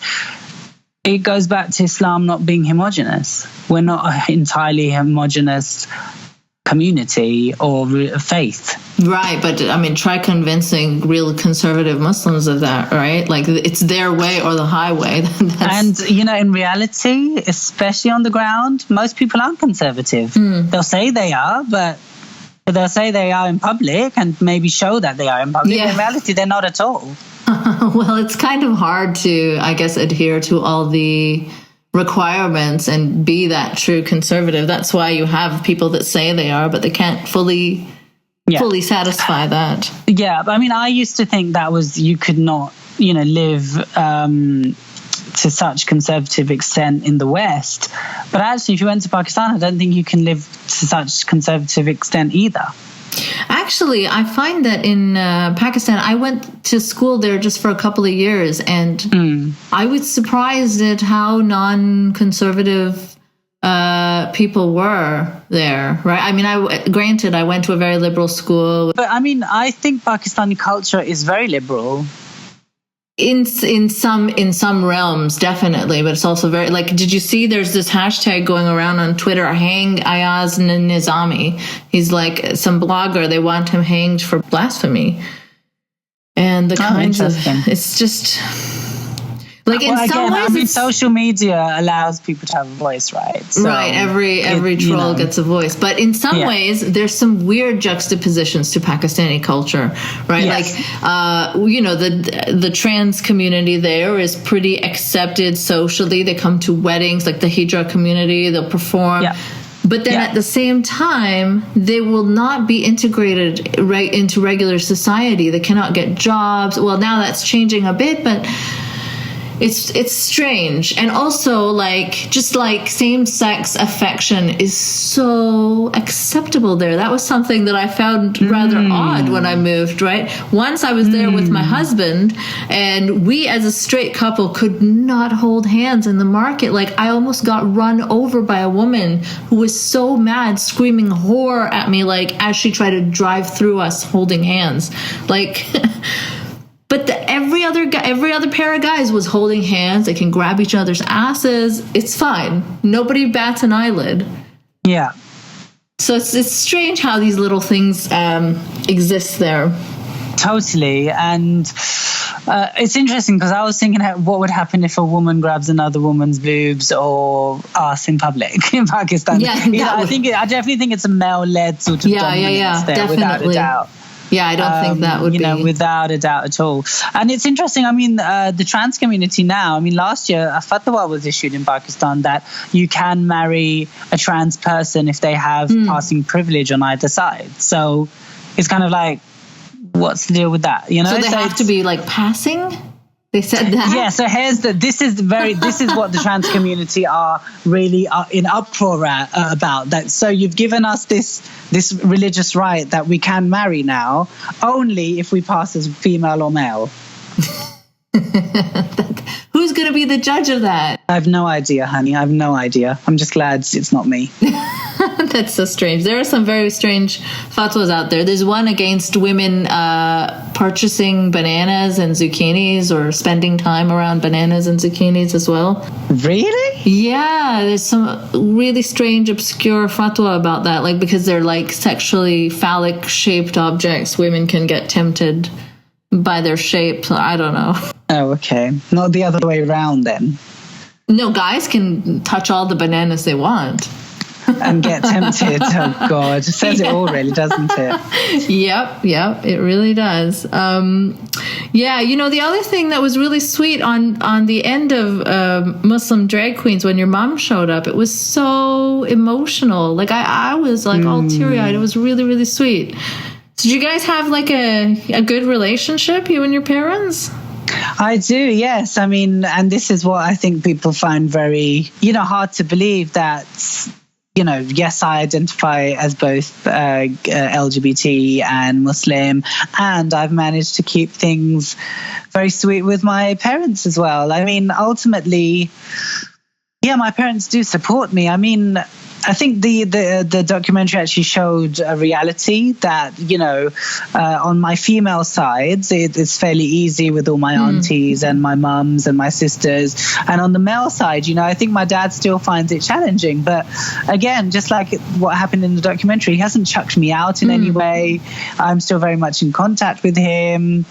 it goes back to Islam not being homogenous. We're not an entirely homogenous community or faith. Right, but I mean, try convincing real conservative Muslims of that, right? Like, it's their way or the highway. And, in reality, especially on the ground, most people aren't conservative. They'll say they are, but they'll say they are in public and maybe show that they are in public. In reality, they're not at all. Well, it's kind of hard to, I guess, adhere to all the requirements and be that true conservative. That's why you have people that say they are, but they can't fully satisfy that. Yeah, I mean, I used to think that was, you could not, live to such conservative extent in the West. But actually, if you went to Pakistan, I don't think you can live to such conservative extent either. Actually, I find that in Pakistan, I went to school there just for a couple of years, and I was surprised at how non-conservative people were there, right? I mean, I went to a very liberal school. But I mean, I think Pakistani culture is very liberal. In some realms, definitely, but it's also very, like, did you see there's this hashtag going around on Twitter, hang Ayaz Nizami? He's like some blogger, they want him hanged for blasphemy. And the kinds of, it's just, Like in some ways, social media allows people to have a voice, right? So right. Every troll gets a voice, but in some ways, there's some weird juxtapositions to Pakistani culture, right? Yes. Like, the trans community there is pretty accepted socially. They come to weddings, like the hijra community. They'll perform. Yeah. But then at the same time, they will not be integrated into regular society. They cannot get jobs. Well, now that's changing a bit, but it's strange. And also, like, just like same-sex affection is so acceptable there. That was something that I found rather odd when I moved, right? Once I was there with my husband, and we as a straight couple could not hold hands in the market. Like, I almost got run over by a woman who was so mad, screaming whore at me, like, as she tried to drive through us holding hands. Like... But every other pair of guys was holding hands. They can grab each other's asses. It's fine. Nobody bats an eyelid. Yeah. So it's strange how these little things exist there. Totally. And it's interesting because I was thinking what would happen if a woman grabs another woman's boobs or ass in public in Pakistan. Yeah, I definitely think it's a male-led sort of dominance there, definitely. without a doubt. Yeah, I don't think that would be... without a doubt at all. And it's interesting, I mean, the trans community now, I mean, last year, a fatwa was issued in Pakistan that you can marry a trans person if they have passing privilege on either side. So it's kind of like, what's the deal with that? You know? So they have to be, like, passing? They said that? Yeah, so this is what the trans community are really in uproar about. That so you've given us this religious right that we can marry now only if we pass as female or male. Who's going to be the judge of that? I have no idea, honey. I have no idea. I'm just glad it's not me. That's so strange. There are some very strange fatwas out there. There's one against women purchasing bananas and zucchinis or spending time around bananas and zucchinis as well. Really? Yeah, there's some really strange, obscure fatwa about that. Like, because they're like sexually phallic shaped objects, women can get tempted by their shape. I don't know. Oh, okay. Not the other way around then. No, guys can touch all the bananas they want. And get tempted. Oh, God. It says it all, really, doesn't it? Yep, it really does. Yeah, the other thing that was really sweet on the end of Muslim Drag Queens, when your mom showed up, it was so emotional. Like, I was, like, all teary-eyed. It was really, really sweet. Did you guys have, like, a good relationship, you and your parents? I do, yes. I mean, and this is what I think people find very, hard to believe that... yes, I identify as both LGBT and Muslim, and I've managed to keep things very sweet with my parents as well. I mean, ultimately, my parents do support me. I mean, I think the documentary actually showed a reality that, on my female sides, it's fairly easy with all my aunties and my mums and my sisters. And on the male side, I think my dad still finds it challenging. But again, just like what happened in the documentary, he hasn't chucked me out in any way. I'm still very much in contact with him.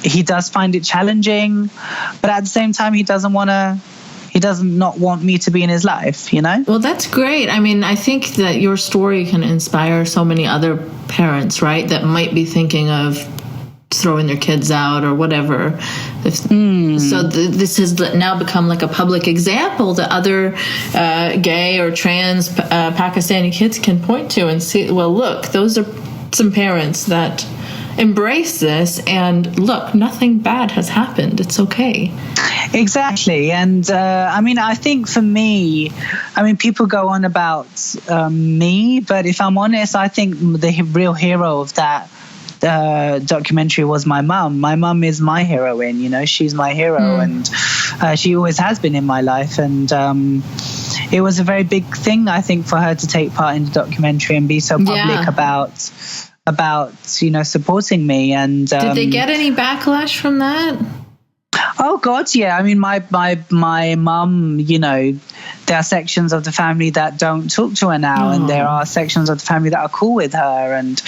He does find it challenging, but at the same time, he does not want me to be in his life, Well, that's great. I mean, I think that your story can inspire so many other parents, right, that might be thinking of throwing their kids out or whatever. So this has now become like a public example that other gay or trans Pakistani kids can point to and see, well, look, those are some parents that embrace this, and look, nothing bad has happened. It's okay. Exactly. And I think for me, people go on about me, but if I'm honest, I think the real hero of that documentary was my mum. My mum is my heroine, she's my hero, and she always has been in my life. And it was a very big thing, I think, for her to take part in the documentary and be so public about supporting me. And did they get any backlash from that? Oh God, yeah. I mean, my mum, there are sections of the family that don't talk to her now, and there are sections of the family that are cool with her, and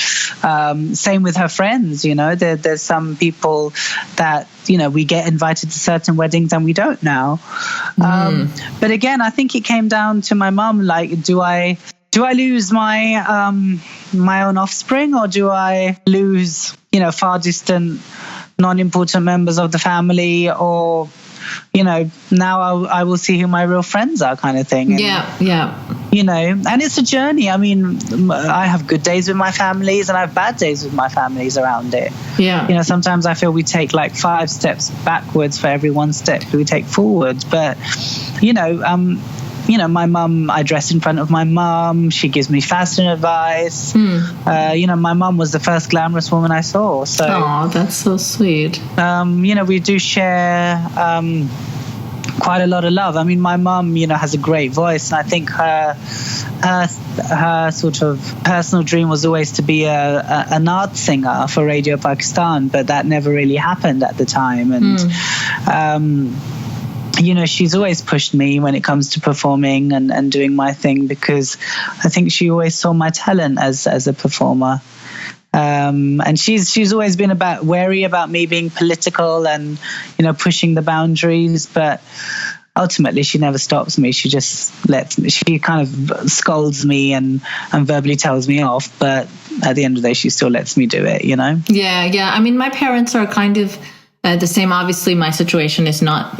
same with her friends. There's some people that we get invited to certain weddings and we don't now. But again, I think it came down to my mum. Like, do I lose my my own offspring, or do I lose far distant, non-important members of the family, or now I will see who my real friends are, kind of thing. And, and it's a journey. I mean, I have good days with my families and I have bad days with my families around it. Sometimes I feel we take like 5 steps backwards for every 1 step we take forwards. But my mum, I dress in front of my mum. She gives me fashion advice. My mum was the first glamorous woman I saw. So, that's so sweet. We do share quite a lot of love. I mean, my mum, has a great voice, and I think her sort of personal dream was always to be an art singer for Radio Pakistan, but that never really happened at the time. And she's always pushed me when it comes to performing and doing my thing, because I think she always saw my talent as a performer. And she's always been wary about me being political and, pushing the boundaries. But ultimately, she never stops me. She just she kind of scolds me and verbally tells me off. But at the end of the day, she still lets me do it, Yeah. I mean, my parents are kind of the same. Obviously, my situation is not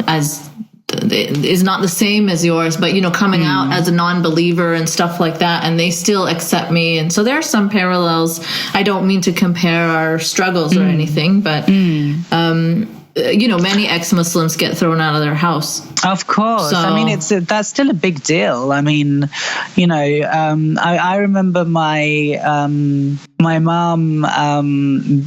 the same as yours, but coming out as a non-believer and stuff like that, and they still accept me, and so there are some parallels. I don't mean to compare our struggles or anything, but many ex-Muslims get thrown out of their house. Of course. So, I mean, that's still a big deal. I mean, I remember my mom, when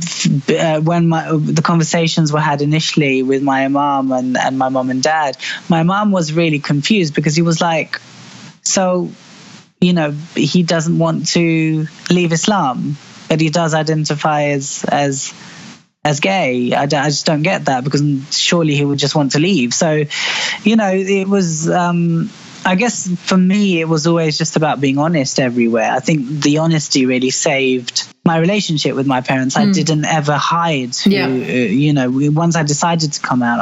the conversations were had initially with my mom and my mom and dad, my mom was really confused, because he was like, so, he doesn't want to leave Islam, but he does identify as gay. I just don't get that, because surely he would just want to leave. So, it was, I guess for me, it was always just about being honest everywhere. I think the honesty really saved my relationship with my parents. I didn't ever hide. Once I decided to come out,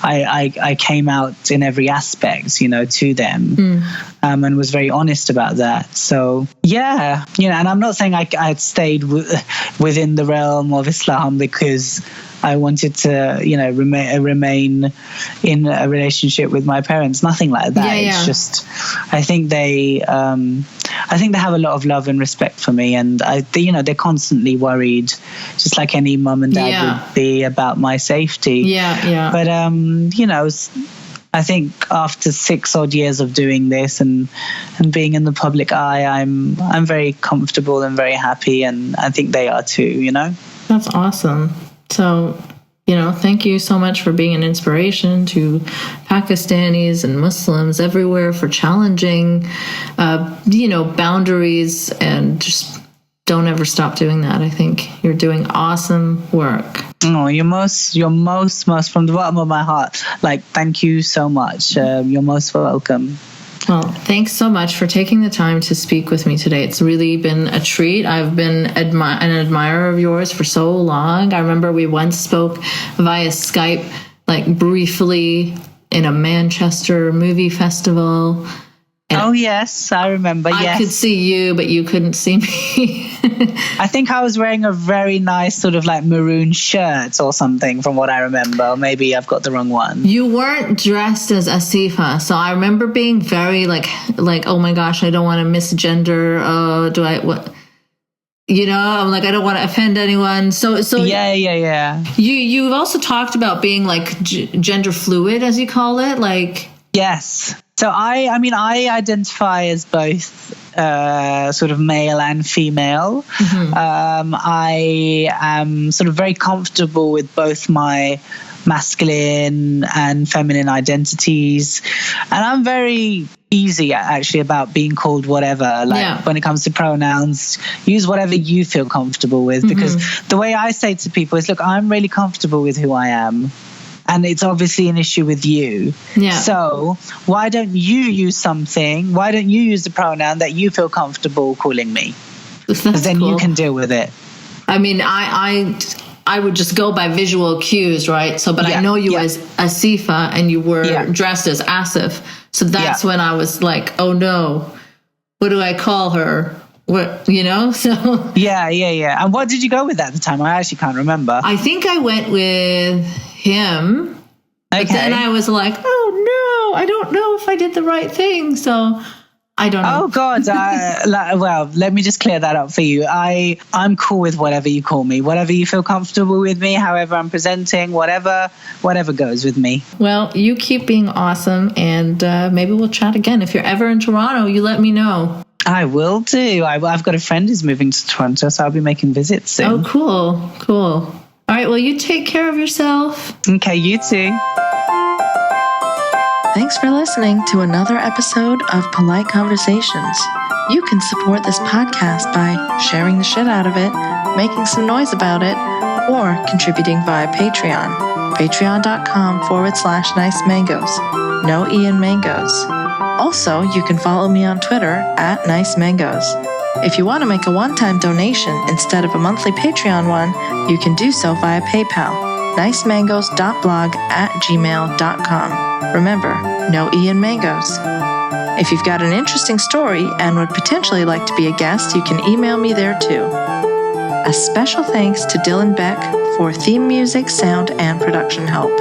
I came out in every aspect, to them, and was very honest about that. So and I'm not saying I had stayed within the realm of Islam because I wanted to, remain in a relationship with my parents. Nothing like that. It's just, I think they have a lot of love and respect for me, and they're constantly worried, just like any mum and dad would be, about my safety. But I think after 6 odd years of doing this and being in the public eye, I'm very comfortable and very happy, and I think they are too. That's awesome. So, thank you so much for being an inspiration to Pakistanis and Muslims everywhere, for challenging, boundaries, and just don't ever stop doing that. I think you're doing awesome work. Oh, you're most from the bottom of my heart. Like, thank you so much. You're most welcome. Well, thanks so much for taking the time to speak with me today. It's really been a treat. I've been an admirer of yours for so long. I remember we once spoke via Skype, like briefly, in a Manchester movie festival. Oh, yes, I remember. I could see you, but you couldn't see me. I think I was wearing a very nice sort of like maroon shirt or something, from what I remember. Or maybe I've got the wrong one. You weren't dressed as Asifa, so I remember being very like, oh my gosh, I don't want to misgender. I'm like, I don't want to offend anyone. So yeah. You've also talked about being like gender fluid, as you call it, like. Yes. So I identify as both sort of male and female. I am sort of very comfortable with both my masculine and feminine identities, and I'm very easy actually about being called whatever. When it comes to pronouns, use whatever you feel comfortable with, because the way I say to people is, look, I'm really comfortable with who I am. and it's obviously an issue with you. Yeah. So why don't you use something? Why don't you use the pronoun that you feel comfortable calling me? Because then you can deal with it. I mean, I would just go by visual cues, right? So, but I know you as Asifa, and you were dressed as Asif. So that's when I was like, oh no, what do I call her? What, you know? So yeah. And what did you go with at the time? I actually can't remember. I think I went with him. Okay. But then I was like, oh no, I don't know if I did the right thing. So I don't know. Oh God! Well, let me just clear that up for you. I'm cool with whatever you call me, whatever you feel comfortable with me, however I'm presenting, whatever goes with me. Well, you keep being awesome, and maybe we'll chat again. If you're ever in Toronto, you let me know. I will do. I've got a friend who's moving to Toronto, so I'll be making visits soon. Oh, cool. All right. Well, you take care of yourself. Okay, you too. Thanks for listening to another episode of Polite Conversations. You can support this podcast by sharing the shit out of it, making some noise about it, or contributing via Patreon. Patreon.com/nice mangoes. No E in mangoes. Also, you can follow me on Twitter @nice mangoes. If you want to make a one-time donation instead of a monthly Patreon one, you can do so via PayPal. nicemangoes.blog@gmail.com. Remember, no E in mangoes. If you've got an interesting story and would potentially like to be a guest, you can email me there too. A special thanks to Dylan Beck for theme music, sound, and production help.